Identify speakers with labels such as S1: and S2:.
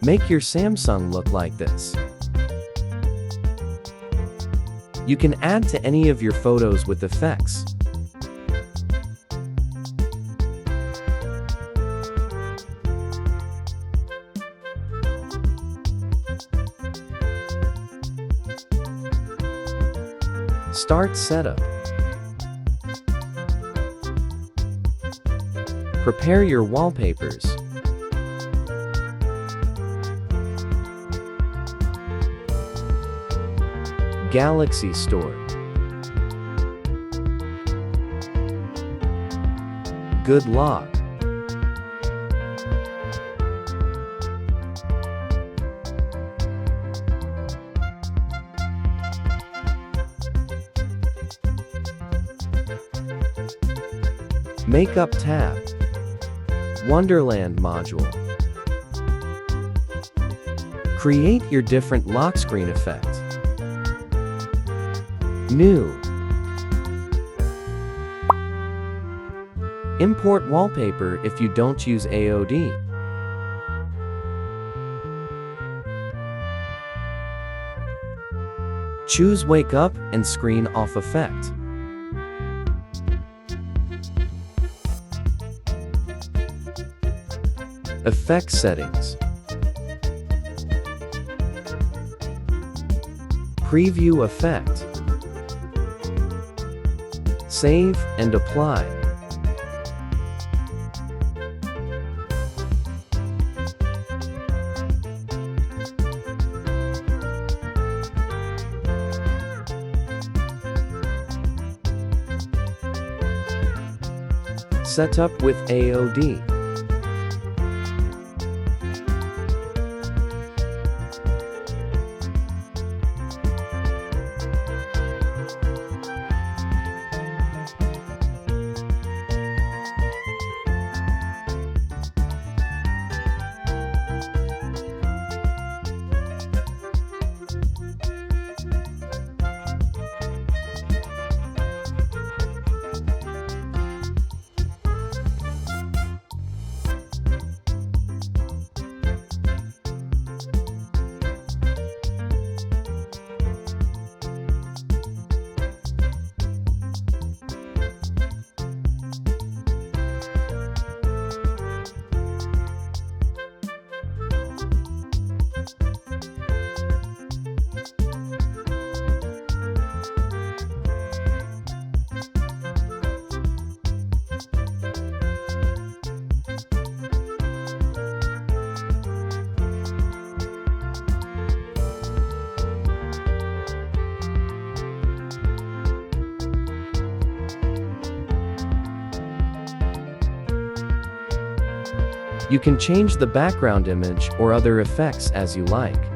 S1: Make your Samsung look like this. You can add to any of your photos with effects. Start setup. Prepare your wallpapers. Galaxy Store. Good luck. Makeup tab. Wonderland module. Create your different lock screen effects. New. Import wallpaper if you don't use AOD. Choose Wake Up and Screen Off effect. Effect settings. Preview effect. Save and apply. Setup with AOD. You can change the background image or other effects as you like.